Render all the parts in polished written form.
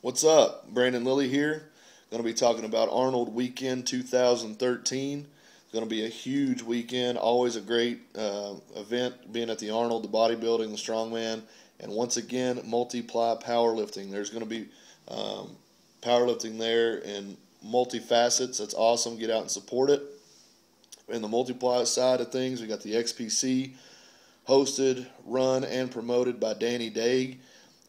What's up? Brandon Lilly here. Going to be talking about Arnold Weekend 2013. It's going to be a huge weekend. Always a great event being at the Arnold, the bodybuilding, the strongman, and once again, multiply powerlifting. There's going to be um, powerlifting there in multi-facets. That's awesome. Get out and support it. In the multiply side of things, we got the XPC hosted, run, and promoted by Danny Daig.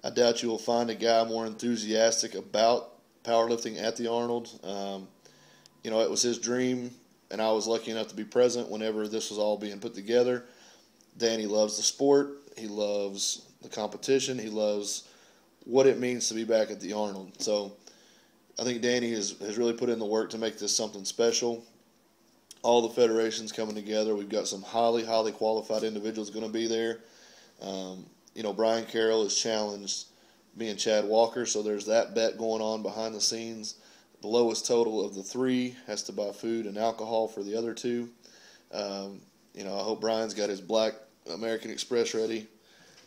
I doubt you will find a guy more enthusiastic about powerlifting at the Arnold. It was his dream, and I was lucky enough to be present whenever this was all being put together. Danny loves the sport. He loves the competition. He loves what it means to be back at the Arnold. So I think Danny has really put in the work to make this something special. All the federations coming together. We've got some highly qualified individuals going to be there. Brian Carroll has challenged me and Chad Walker, so there's that bet going on behind the scenes. The lowest total of the three has to buy food and alcohol for the other two. I hope Brian's got his black American Express ready.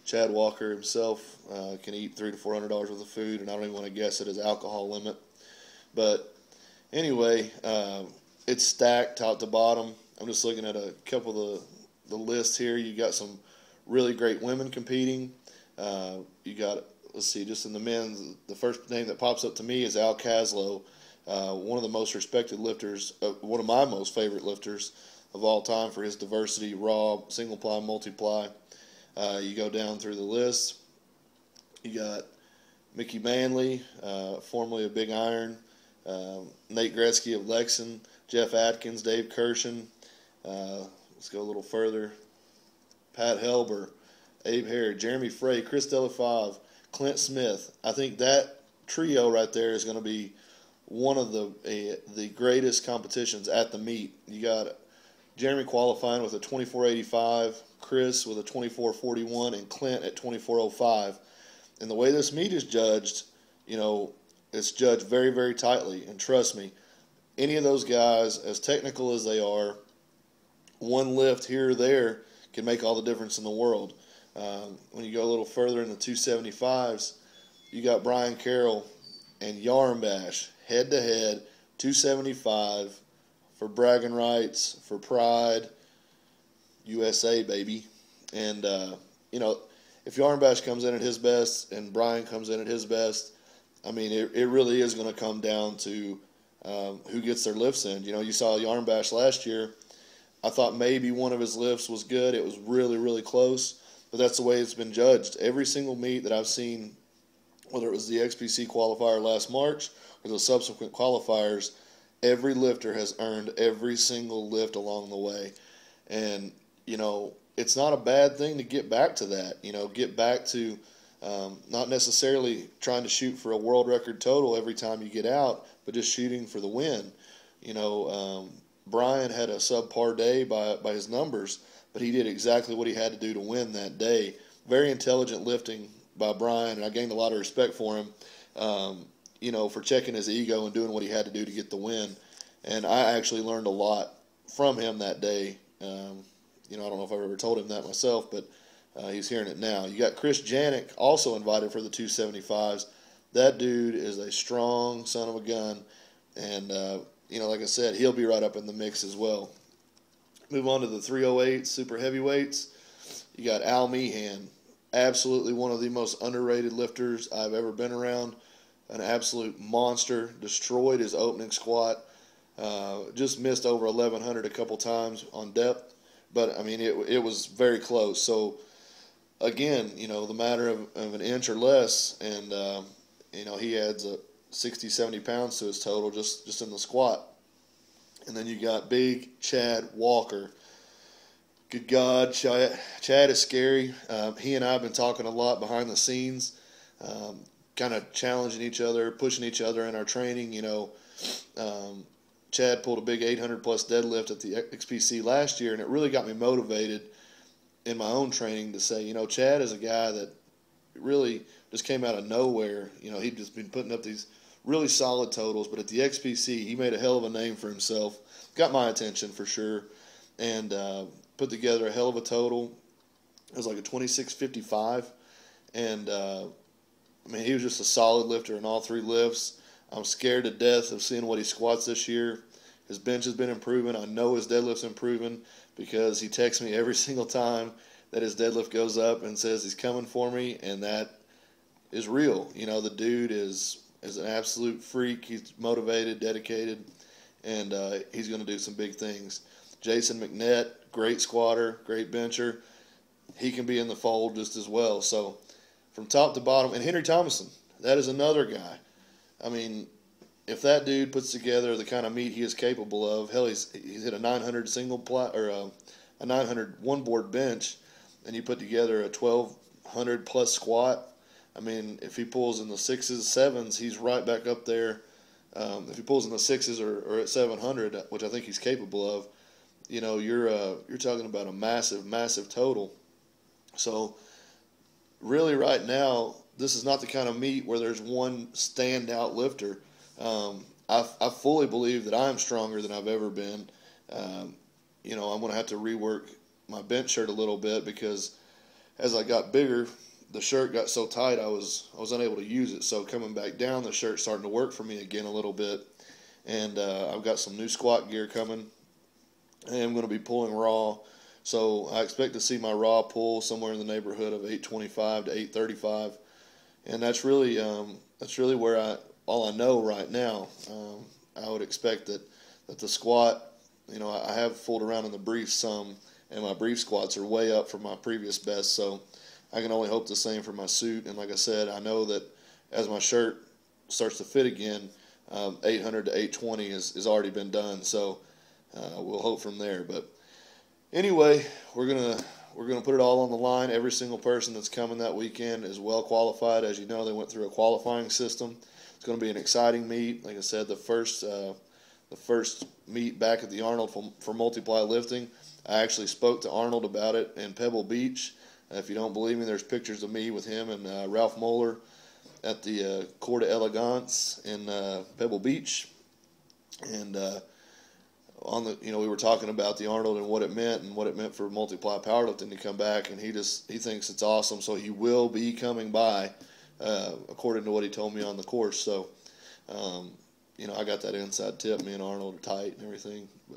Chad Walker himself can eat $300 to $400 worth of food, and I don't even want to guess at his alcohol limit. But anyway, it's stacked top to bottom. I'm just looking at a couple of the lists here. You got some really great women competing. You got, let's see, just in the men's, the first name that pops up to me is Al Caslow, one of the most respected lifters, one of my most favorite lifters of all time for his diversity, raw, single ply, multiply. You go down through the list. You got Mickey Manley, formerly of Big Iron, Nate Gretzky of Lexington, Jeff Atkins, Dave Kirshen. Let's go a little further. Pat Helber, Abe Harrod, Jeremy Frey, Chris Delafave, Clint Smith. I think that trio right there is going to be one of the greatest competitions at the meet. You got Jeremy qualifying with a 24.85, Chris with a 24.41, and Clint at 24.05. And the way this meet is judged, it's judged very tightly. And trust me, any of those guys, as technical as they are, one lift here or there can make all the difference in the world. When you go a little further in the 275s, you got Brian Carroll and Yarmbash head-to-head, 275 for bragging rights, for pride, USA, baby. And, if Yarmbash comes in at his best and Brian comes in at his best, I mean, it really is going to come down to who gets their lifts in. You saw Yarmbash last year. I thought maybe one of his lifts was good. It was really close, but that's the way it's been judged. Every single meet that I've seen, whether it was the XPC qualifier last March or the subsequent qualifiers, every lifter has earned every single lift along the way. And, it's not a bad thing to get back to that, get back to not necessarily trying to shoot for a world record total every time you get out, but just shooting for the win. Brian had a subpar day by his numbers, but he did exactly what he had to do to win that day. Very intelligent lifting by Brian, and I gained a lot of respect for him, for checking his ego and doing what he had to do to get the win. And I actually learned a lot from him that day. I don't know if I've ever told him that myself, but he's hearing it now. You got Chris Janik, also invited for the 275s. That dude is a strong son of a gun, and like I said, he'll be right up in the mix as well. Move on to the 308 super heavyweights. You got Al Meehan, absolutely one of the most underrated lifters I've ever been around. An absolute monster. Destroyed his opening squat. Just missed over 1,100 a couple times on depth. But, I mean, it was very close. So, again, the matter of an inch or less, and, he adds 60, 70 pounds to his total just in the squat. And then you got big Chad Walker. Good God, Chad is scary. He and I have been talking a lot behind the scenes, kind of challenging each other, pushing each other in our training. Chad pulled a big 800-plus deadlift at the XPC last year, and it really got me motivated in my own training to say, Chad is a guy that really just came out of nowhere. He'd just been putting up these really solid totals, but at the XPC, he made a hell of a name for himself. Got my attention for sure, and put together a hell of a total. It was like a 26.55, and I mean, he was just a solid lifter in all three lifts. I'm scared to death of seeing what he squats this year. His bench has been improving. I know his deadlift's improving because he texts me every single time that his deadlift goes up and says he's coming for me, and that is real. You know, the dude is an absolute freak. He's motivated, dedicated, and he's going to do some big things. Jason McNett, great squatter, great bencher. He can be in the fold just as well. So from top to bottom, and Henry Thomason, that is another guy. I mean, if that dude puts together the kind of meat he is capable of, hell, he's hit a 900 a 900 one board bench, and you put together a 1200 plus squat. I mean, if he pulls in the sixes, sevens, he's right back up there. If he pulls in the sixes or at 700, which I think he's capable of, you know, you're talking about a massive, massive total. So really, right now, this is not the kind of meet where there's one standout lifter. I fully believe that I'm stronger than I've ever been. You know, I'm going to have to rework my bench shirt a little bit because as I got bigger, the shirt got so tight I was unable to use it. So coming back down, the shirt's starting to work for me again a little bit. And I've got some new squat gear coming. And I'm going to be pulling raw. So I expect to see my raw pull somewhere in the neighborhood of 825 to 835. And that's really where all I know right now. I would expect that the squat, you know, I have fooled around in the brief some, and my brief squats are way up from my previous best. So I can only hope the same for my suit. And like I said, I know that as my shirt starts to fit again, 800 to 820 has already been done. So we'll hope from there. But anyway, we're gonna put it all on the line. Every single person that's coming that weekend is well qualified. As you know, they went through a qualifying system. It's going to be an exciting meet. Like I said, the first meet back at the Arnold for multiply lifting. I actually spoke to Arnold about it in Pebble Beach. If you don't believe me, there's pictures of me with him and Ralph Moeller at the Cour d'Elegance in Pebble Beach. And we were talking about the Arnold and what it meant for multiply powerlifting to come back, and he thinks it's awesome. So he will be coming by, according to what he told me on the course. So, I got that inside tip. Me and Arnold are tight and everything. But